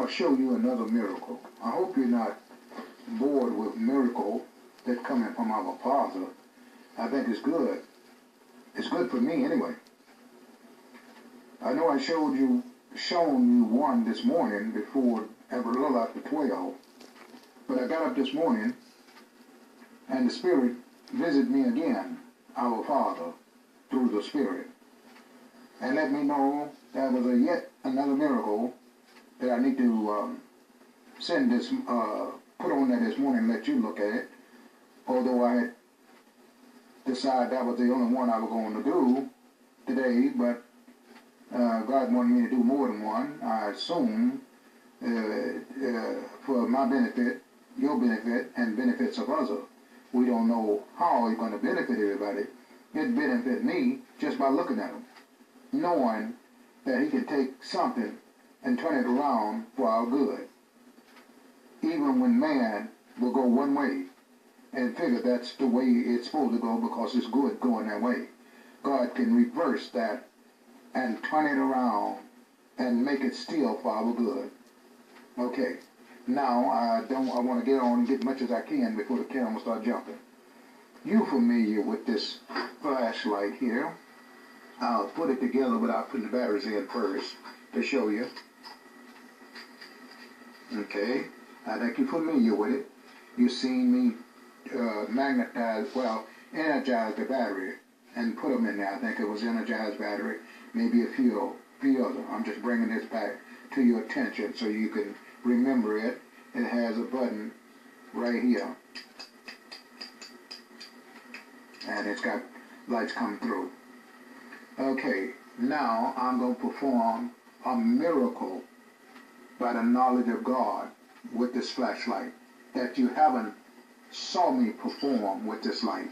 to show you another miracle. I hope you're not bored with miracle that's coming from our Father. I think it's good. It's good for me anyway. I know I shown you one this morning before, a little after 12. But I got up this morning and the Spirit visited me again, our Father, through the Spirit, and let me know that was yet another miracle that I need to send this, put on there this morning and let you look at it. Although I had decided that was the only one I was going to do today, but God wanted me to do more than one, I assume, for my benefit, your benefit, and benefits of others. We don't know how He's going to benefit everybody. It benefit me just by looking at Him, knowing that He can take something and turn it around for our good. Even when man will go one way and figure that's the way it's supposed to go because it's good going that way, God can reverse that and turn it around and make it still for our good. Okay, now I want to get on and get much as I can before the camera start jumping. You familiar with this flashlight here? I'll put it together without putting the batteries in first to show you. Okay, I think you're familiar with it. You've seen me energize the battery and put them in there. I think it was energized battery, maybe a few other. I'm just bringing this back to your attention so you can remember it. It has a button right here, and it's got lights come through. Okay, now I'm going to perform a miracle by the knowledge of God with this flashlight that you haven't saw me perform with this light.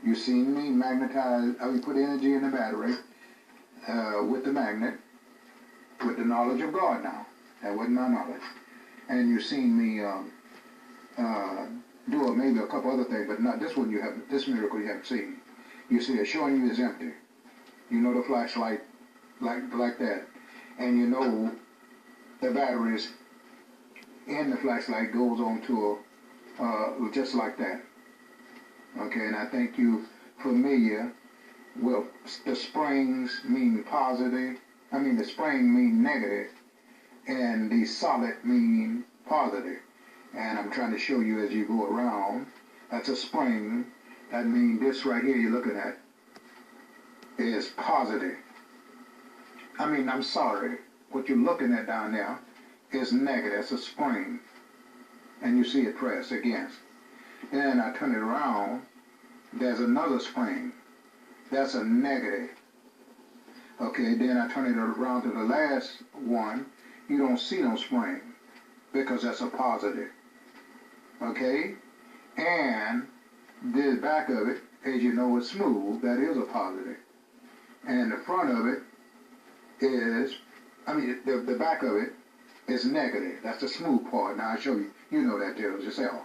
You've seen me magnetize, put energy in the battery with the magnet, with the knowledge of God now. That wasn't my knowledge. And you've seen me do maybe a couple other things, but not this one. This miracle you haven't seen. You see it showing you is empty. You know the flashlight like that, and you know the batteries in the flashlight goes on to just like that. Okay, and I think you familiar with the springs mean positive. The spring mean negative, and the solid mean positive. And I'm trying to show you as you go around. That's a spring. That means this right here you're looking at is positive. I'm sorry. What you're looking at down there is negative. It's a spring. And you see it pressed against. Then I turn it around. There's another spring. That's a negative. Okay, then I turn it around to the last one. You don't see no spring because that's a positive. Okay? And the back of it, as you know, is smooth. That is a positive. And the front of it is, the back of it is negative. That's the smooth part. Now I show you. You know that there yourself.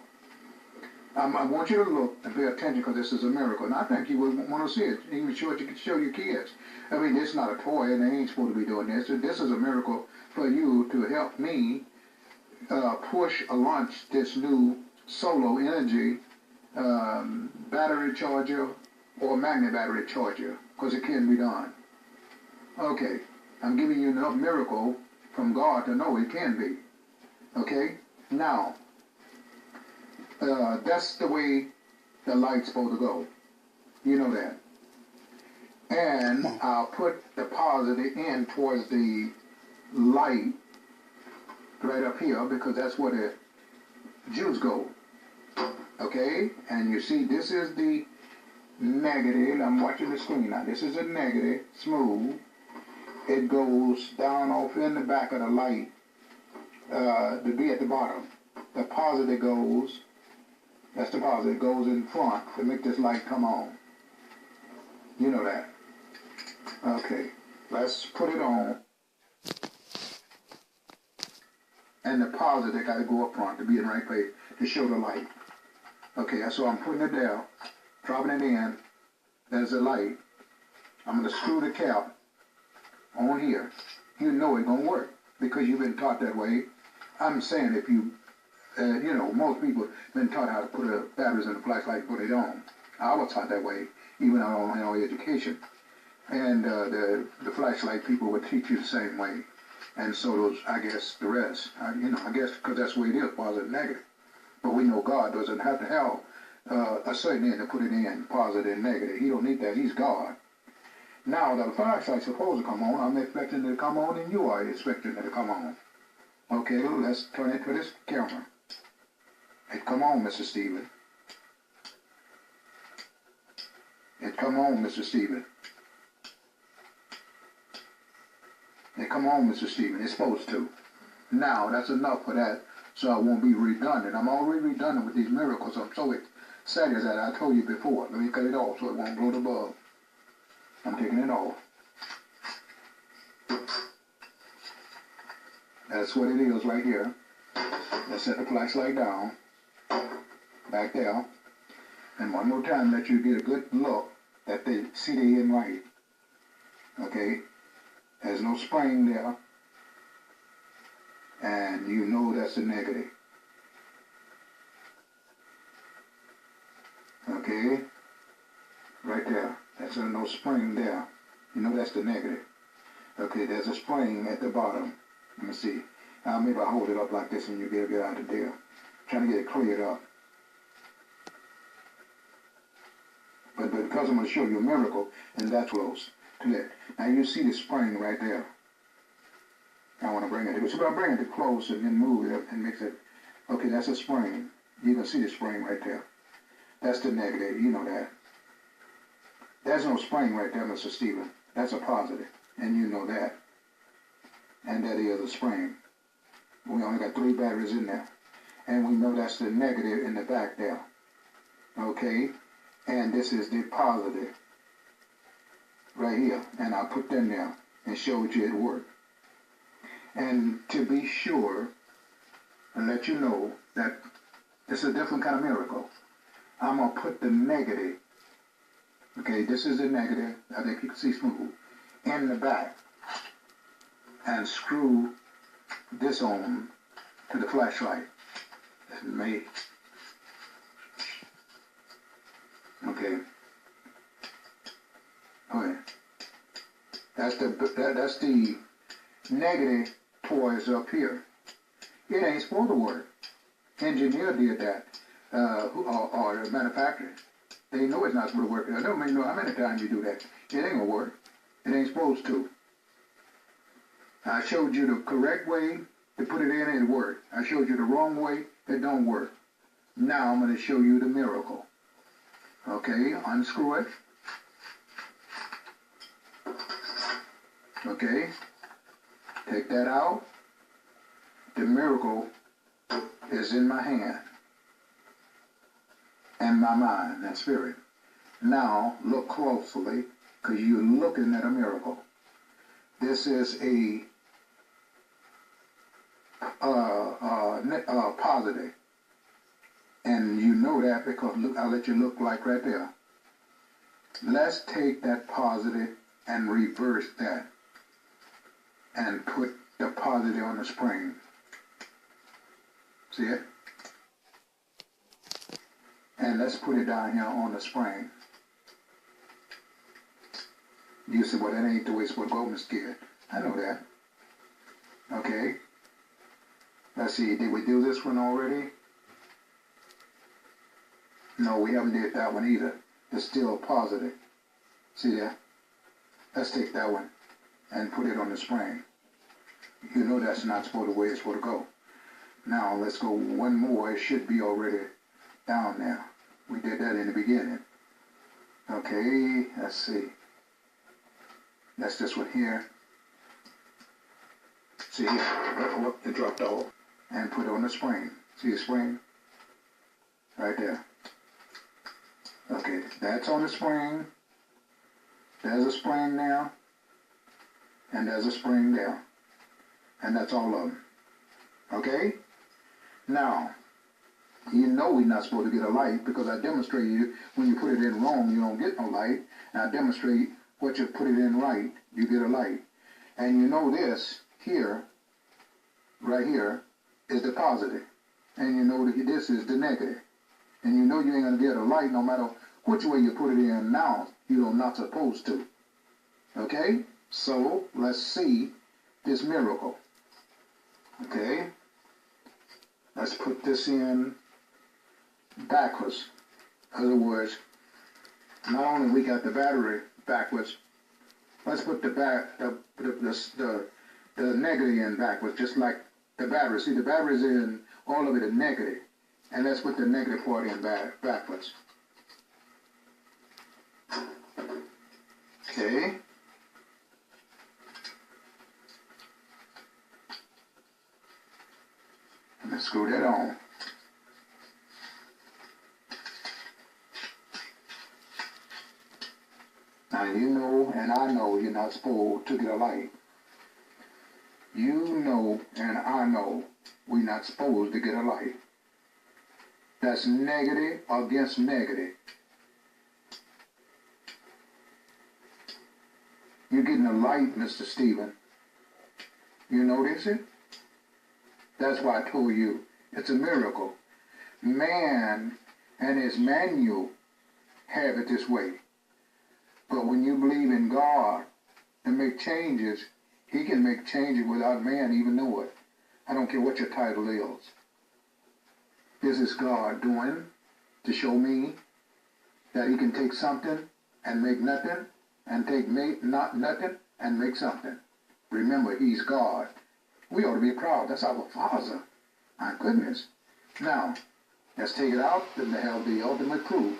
I want you to look and pay attention because this is a miracle. And I think you would want to see it. Even sure you can show your kids. This is not a toy and they ain't supposed to be doing this. This is a miracle for you to help me push or launch this new solo energy battery charger or magnet battery charger, because it can be done. Okay, I'm giving you enough miracle from God to know it can be. Okay, now that's the way the light's supposed to go. You know that. And I'll put the positive in towards the light right up here because that's where the juice go. Okay, and you see this is the negative. I'm watching the screen now. This is a negative, smooth. It goes down off in the back of the light to be at the bottom. The positive goes, that's the positive, goes in front to make this light come on. You know that. Okay, let's put it on. And the positive got to go up front to be in the right place to show the light. Okay, so I'm putting it down, dropping it in. There's the light. I'm going to screw the cap on here. You know it's going to work because you've been taught that way. I'm saying if you, you know, most people been taught how to put batteries in a flashlight and put it on. I was taught that way, even though I don't have no education. And the flashlight people would teach you the same way. And so those, I guess, the rest. You know, I guess because that's the way it is, positive and negative. But we know God doesn't have to have a certain end to put it in, positive and negative. He don't need that. He's God. Now, the flashlight's supposed to come on. I'm expecting it to come on, and you are expecting it to come on. Okay, let's turn it to this camera. Hey, come on, Mr. Stephen. Hey, come on, Mr. Stephen. Hey, come on, Mr. Stephen. It's supposed to. Now, that's enough for that, so I won't be redundant. I'm already redundant with these miracles. I'm so excited that I told you before. Let me cut it off so it won't blow the bulb. I'm taking it off. That's what it is right here. Let's set the flashlight down. Back there. And one more time, let you get a good look that they see the end right. Okay? There's no spring there. And you know that's the negative. Okay? Right there. There's no spring there. You know that's the negative. Okay, there's a spring at the bottom. Let me see. Now maybe I hold it up like this and you'll be able to get out of there. Trying to get it cleared up. But because I'm going to show you a miracle, and that's close to that. Now you see the spring right there. I want to bring it to, so I'll bring it to close and then move it up and mix it. Okay, that's a spring. You can see the spring right there. That's the negative. You know that. There's no spring right there, Mr. Stephen. That's a positive, and you know that. And that is a spring. We only got 3 batteries in there. And we know that's the negative in the back there. Okay? And this is the positive. Right here. And I put them there and showed you it worked. And to be sure, and let you know that it's a different kind of miracle, I'm going to put the negative, okay, this is the negative, I think you can see smooth, in the back, and screw this on to the flashlight. Okay. Okay. That's the negative towards up here. It ain't supposed to work. Engineer did that, or the manufacturer. They know it's not supposed to work. I don't even know how many times you do that. It ain't gonna work. It ain't supposed to. I showed you the correct way to put it in, it worked. I showed you the wrong way, it don't work. Now I'm gonna show you the miracle. Okay, unscrew it. Okay, take that out. The miracle is in my hand and my mind and spirit. Now look closely, because you're looking at a miracle. This is a positive, and you know that because look, I'll let you look like right there. Let's take that positive and reverse that and put the positive on the spring. See it? And let's put it down here on the spring. You say, well, that ain't the way it's supposed to go, Mr. Kid. I know that. Okay. Let's see, did we do this one already? No, we haven't did that one either. It's still positive. See that? Let's take that one and put it on the spring. You know that's not supposed to the way it's supposed to go. Now let's go one more. It should be already down there. We did that in the beginning. Okay, let's see. That's this one here. See here, oh, it dropped off. And put it on the spring. See the spring? Right there. Okay, that's on the spring. There's a spring there. And there's a spring there. And that's all of them. Okay? Now, you know we're not supposed to get a light because I demonstrated when you put it in wrong, you don't get no light. And I demonstrate what you put it in right, you get a light. And you know this here, right here, is the positive. And you know that this is the negative. And you know you ain't going to get a light no matter which way you put it in now. You're not supposed to. Okay? So, let's see this miracle. Okay? Let's put this in backwards. In other words, not only we got the battery backwards, let's put the negative in backwards, just like the battery. See, the battery's in, all of it is negative. And let's put the negative part in backwards. Okay. And let's screw that on. Now you know and I know you're not supposed to get a light. You know and I know we're not supposed to get a light. That's negative against negative. You're getting a light, Mr. Stephen. You notice it? That's why I told you it's a miracle. Man and his manual have it this way. But when you believe in God and make changes, he can make changes without man even know it. I don't care what your title is. This is God doing to show me that he can take something and make nothing, and take not nothing and make something. Remember, he's God. We ought to be proud. That's our Father. My goodness. Now, let's take it out and have the ultimate proof.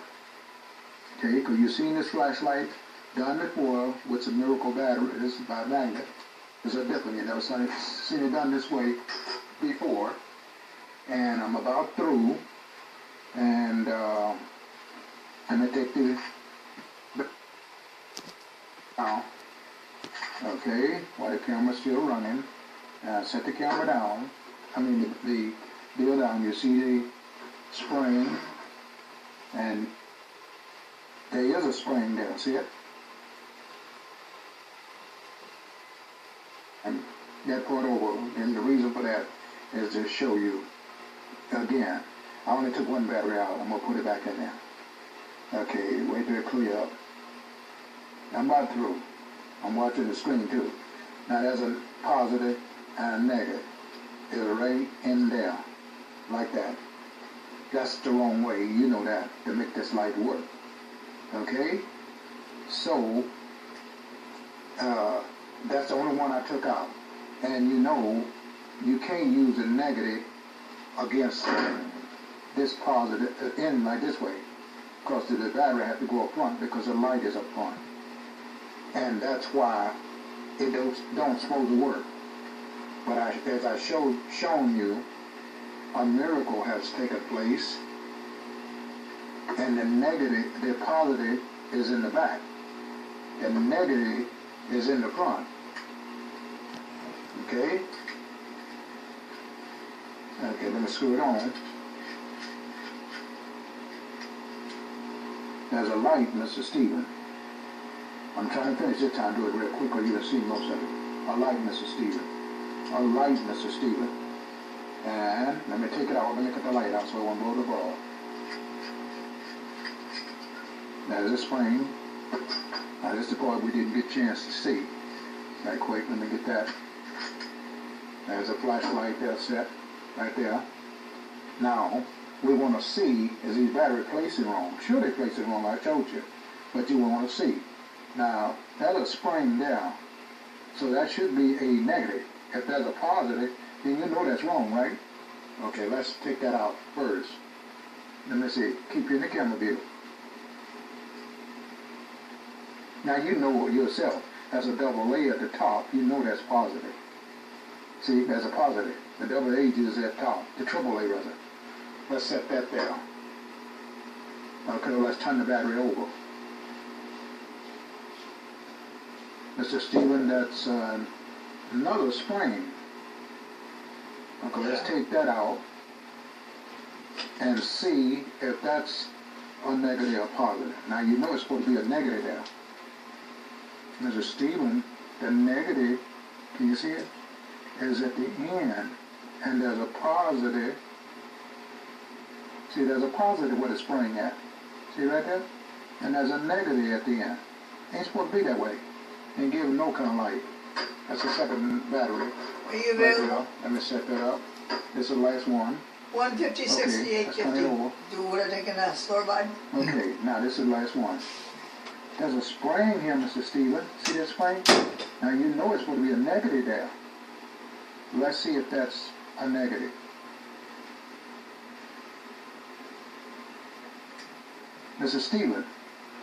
Okay, because you've seen this flashlight done before with some miracle batteries by magnet. There's a difference. You've never seen it done this way before. And I'm about through. And I'm going to take the now. Okay, while the camera's still running. Set the camera down. I mean the deal down. You see the spring. And there is a spring there. See it? And that part over. And the reason for that is to show you again. I only took one battery out. I'm going to put it back in there. Okay, wait till it clear up. I'm about through. I'm watching the screen too. Now there's a positive and a negative. It's right in there. Like that. That's the wrong way. You know that. To make this light work. Okay? So, that's the only one I took out. And you know, you can't use a negative against this positive end like this way. Because the battery has to go up front because the light is up front. And that's why it don't supposed to work. But as I shown you, a miracle has taken place, and the positive is in the back. The negative is in the front. Okay? Okay, let me screw it on. There's a light, Mr. Stephen. I'm trying to finish this time, do it real quick, or you can see most of it. A light, Mr. Stephen. A light, Mr. Stephen. And let me take it out. Let me cut the light out so it won't blow the ball. There's a spring. Now this is the part we didn't get a chance to see. Right quick, let me get that. There's a flashlight there set right there. Now, we want to see, is these batteries placing wrong? Sure they place it wrong, I told you. But you want to see. Now, that's a spring down. So that should be a negative. If that's a positive, then you know that's wrong, right? Okay, let's take that out first. Let me see. Keep you in the camera view. Now you know yourself. That's a double A at the top. You know that's positive. See, that's a positive. The double A is at top. The triple A rather. Let's set that there. Okay, let's turn the battery over. Mr. Stephen, that's another spring. Okay, let's take that out and see if that's a negative or positive. Now you know it's supposed to be a negative there. Mr. Stephen, the negative, can you see it? Is at the end. and there's a positive. See, there's a positive with a spring at. See right there? And there's a negative at the end. Ain't supposed to be that way. Ain't give no kind of light. That's the second battery. Are you available? Right. Let me set that up. This is the last one. 150, 68, 50. Do what I think in the store by. Okay, now this is the last one. There's a spring here, Mr. Steven. See that spring? Now you know it's supposed to be a negative there. Let's see if that's a negative. Mr. Steven,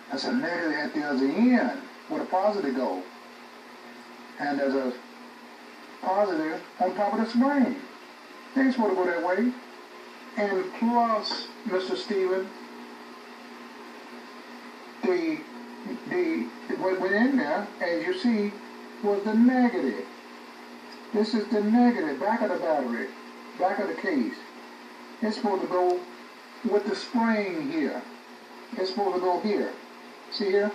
that's a negative at the other end. Where the positive go? And there's a positive on top of the spring. They ain't supposed to go that way. And plus, Mr. Steven, what went in there, as you see, was the negative. This is the negative, back of the battery, back of the case. It's supposed to go with the spring here. It's supposed to go here. See here?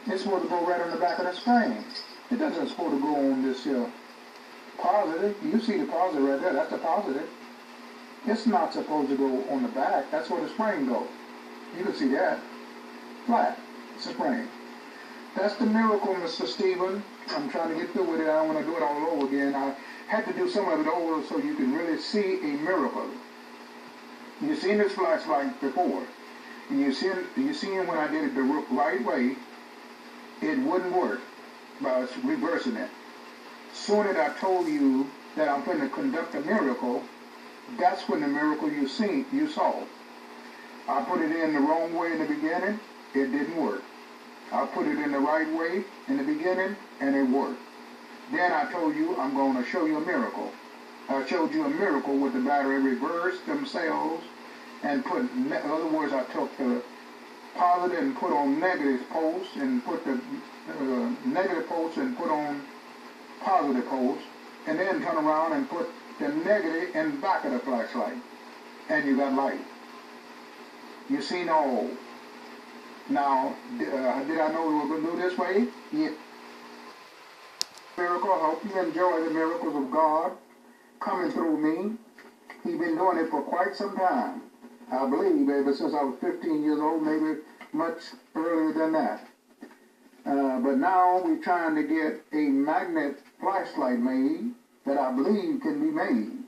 It's supposed to go right on the back of the spring. It doesn't supposed to go on this here positive. You see the positive right there. That's the positive. It's not supposed to go on the back. That's where the spring goes. You can see that. Flat. It's a spring. That's the miracle, Mr. Steven. I'm trying to get through with it. I don't want to do it all over again. I had to do some of it over so you can really see a miracle. You've seen this flashlight before. And you seen when I did it the right way, it wouldn't work by reversing it. Soon as I told you that I'm going to conduct a miracle, that's when the miracle you saw. I put it in the wrong way in the beginning, it didn't work. I put it in the right way in the beginning, and it worked. Then I told you I'm going to show you a miracle. I showed you a miracle with the battery reversed themselves, and in other words, I took the positive and put on negative posts, and put the negative posts and put on positive posts, and then turn around and put the negative in back of the flashlight, and you got light. You seen all. Now, did I know we were going to do this way? Yeah. Miracle. I hope you enjoy the miracles of God coming through me. He's been doing it for quite some time. I believe ever since I was 15 years old, maybe much earlier than that. But now we're trying to get a magnet flashlight made that I believe can be made.